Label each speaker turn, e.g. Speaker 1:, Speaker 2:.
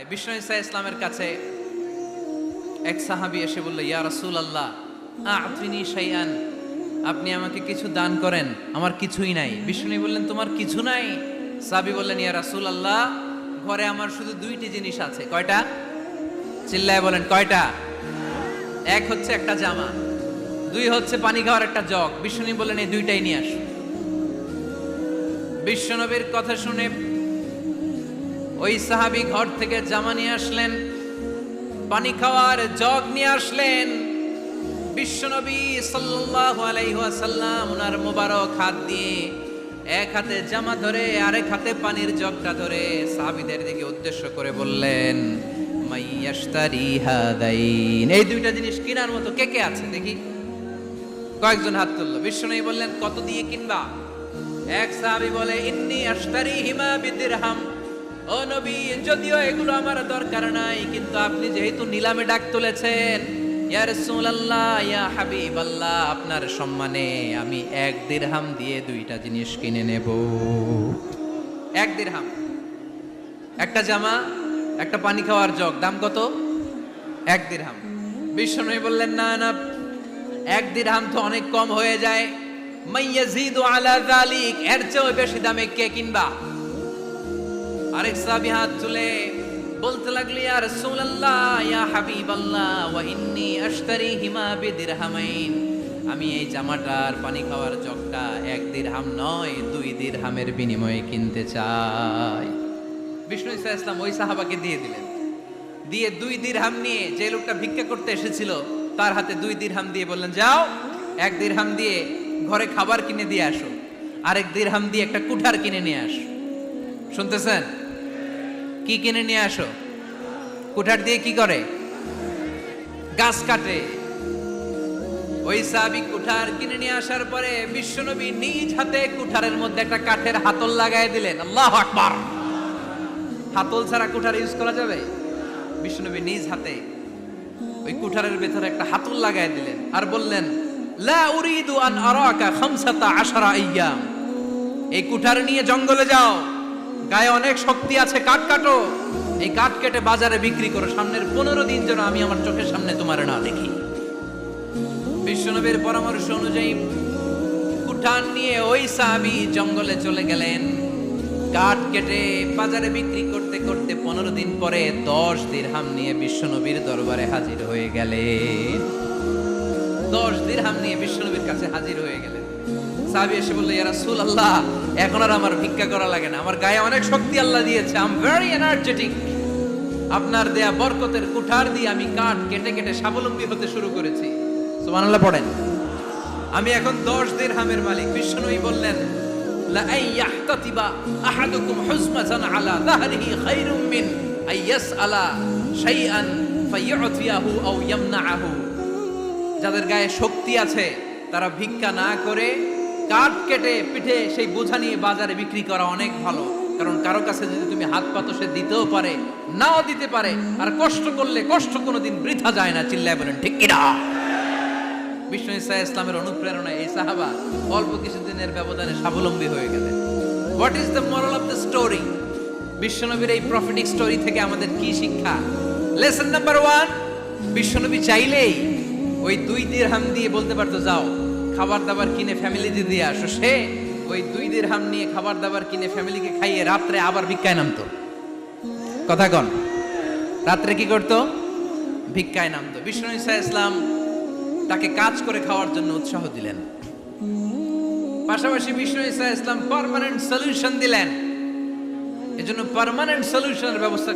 Speaker 1: বিষ্ণু ইসা ইসলামের কাছে এক সাহাবী এসে বলল, ইয়া রাসূলুল্লাহ আ'তিনি শাইআন, আপনি আমাকে কিছু দান করেন, আমার কিছুই নাই। বিষ্ণু বললেন, তোমার কিছু নাই? সাহাবী বললেন, ইয়া রাসূলুল্লাহ ঘরে আমার শুধু দুইটি জিনিস আছে। কয়টা? চিল্লায় বলেন কয়টা? এক হচ্ছে একটা জামা, দুই হচ্ছে পানি খাওয়ার একটা জগ। বিষ্ণু বললেন, এই দুইটাই নিয়ে আসো। বিশ্বনবীর কথা শুনে ওই সাহাবী ঘর থেকে জামা নিয়ে আসলেন, পানি খাওয়ার জগ নিয়ে আসলেন। বিশ্বনবী সাল্লাল্লাহু আলাইহি ওয়াসাল্লাম ওনার মোবারক হাত দিয়ে এক হাতে জামা ধরে আরেক হাতে পানির জগটা ধরে সাহাবীদের দিকে উদ্দেশ্য করে বললেন, মাইয়াশতারি হাদাইন, এই দুইটা জিনিস কেনার মতো কে কে আছে দেখি? কয়েকজন হাত তুললো। বিশ্বনবী বললেন, কত দিয়ে কিনবা? এক সাহাবী বলে, ইন্নী আশতারিহিমা বিদিরহাম, ও নবী যদিও এগুলো আমার দরকার নাই, কিন্তু আপনি যেহেতু নিলামে ডাক তুলেছেন, ইয়া রাসূলুল্লাহ ইয়া হাবিবাল্লাহ, আপনার সম্মানে আমি 1 দিরহাম দিয়ে দুইটা জিনিস কিনে নেব। 1 দিরহাম, একটা জামা, একটা পানি খাওয়ার জগ, দাম কত? 1 দিরহাম। বিশ্বনবী বললেন, না না, 1 দিরহাম তো অনেক কম হয়ে যায়, মাইয়াজিদু আলা যালিক, এর চেয়ে বেশি দামে কে কিনবা? আরেক সাহাবী হাত তুলে বলতে লাগলো, ইয়া রাসূলুল্লাহ ইয়া হাবিবাল্লাহ ওয়া ইন্নী আশতারিহিমা বিদিরহামাইন, আমি এই জামাটার পানি খাওয়ার জগটা 1 দিরহাম নয় 2 দিরহামের বিনিময়ে কিনতে চাই। বিষ্ণু ইসা ইসলাম ওই সাহাবাকে দিয়ে দিলেন। দিয়ে 2 দিরহাম নিয়ে যে লোকটা ভিক্ষা করতে এসেছিল তার হাতে 2 দিরহাম দিয়ে বললেন, যাও 1 দিরহাম দিয়ে ঘরে খাবার কিনে দিয়ে আসো, আরেক দিরহাম দিয়ে একটা কুঠার কিনে নিয়ে আসো। শুনতেছেন? কি কিনে নিয়ে আসো? কুঠার দিয়ে কি করে? গাছ কাটে। ওই সাহাবী কুঠার কিনে নিয়ে আসার পরে বিশ্বনবী নিজ হাতে কুঠারের মধ্যে একটা কাঠের হাতল লাগায় দিলেন। আল্লাহু আকবার! হাতল ছাড়া কুঠার ইউজ করা যাবে? বিশ্বনবী নিজ হাতে ওই কুঠারের ভেতরে একটা হাতল লাগায় দিলেন আর বললেন, লা উরিদু আন আরাকা 15 আইয়াম, এই কুঠার নিয়ে জঙ্গলে যাও, গায়ে অনেক শক্তি আছে, কাঠ কাটো, এই কাঠ কেটে বাজারে বিক্রি করো, সামনের 15 দিন যেন আমি আমার চোখের সামনে তোমার না দেখি। বিশ্বনবীর পরামর্শ অনুযায়ী কুঠার নিয়ে ওই সাহাবী জঙ্গলে চলে গেলেন। কাঠ কেটে বাজারে বিক্রি করতে করতে 15 দিন পরে 10 দিরহাম নিয়ে বিশ্বনবীর দরবারে হাজির হয়ে গেলেন। 10 দিরহাম নিয়ে বিশ্বনবীর কাছে হাজির হয়ে গেলেন। সাহাবী এসে বলল, ইয়া রাসূলুল্লাহ এখন আর আমার ভিক্ষা করা লাগে না, আমার গায়ে অনেক শক্তি আল্লাহ দিয়েছে, আই এম ভেরি এনার্জেটিক, আপনার দেয়া বরকতের কুঠার দিয়ে আমি কাঠ কেটে কেটে স্বাবলম্বী হতে শুরু করেছি। সুবহানাল্লাহ পড়েন। আমি এখন 10 দিরহামের মালিক। বিশ্বনবী বললেন, লা আইয়াহতাতিবা আহাদুকুম হুজমাতান আলা যাহরিহি খায়রুম মিন আইয়াসআলা শাইআন ফায়ু'তিয়াহু আও ইয়ামনাহু, যাদের গায়ে শক্তি আছে তারা ভিক্ষা না করে কাঠ কেটে পিঠে সেই বোঝা নিয়ে বাজারে বিক্রি করা অনেক ভালো, কারণ কারো কাছে যদি তুমি হাত পাতো সে দিতেও পারে, নাও দিতে পারে, আর কষ্ট করলে কষ্ট কোনোদিন বৃথা যায় না। চিল্লায় বলেন ঠিক কিনা? বিষ্ণু ইসা ইসলামের অনুপ্রেরণায় এই সাহাবা অল্প কিছুদিনের ব্যবধানে স্বাবলম্বী হয়ে গেলেন। What is the moral of the story? বিশ্বনবীর এই প্রফেটিক স্টোরি থেকে আমাদের কি শিক্ষা? লেসন নাম্বার 1, বিশ্বনবী চাইলেই ওই 2 দিরহাম দিয়ে বলতে পারতো, যাও খাবার দাবার কিনে ফ্যামিলিতে দিয়ে আসো। সে ওই 2 দিরহাম নিয়ে খাবার দাবার কিনে ফ্যামিলিকে খাইয়ে রাত্রে আবার ভিক্ষায় নামতো। কথা কন, রাত্রে কি করতো? ভিক্ষায় নামতো। বিষ্ণু ইসা ইসলাম তাকে কাজ করে খাওয়ার জন্য উৎসাহ দিলেন। পাশাপাশি বিষ্ণু ইসা ইসলাম পার্মানেন্ট সলিউশন দিলেন। এজন্য পার্মানেন্ট সলিউশনের ব্যবস্থা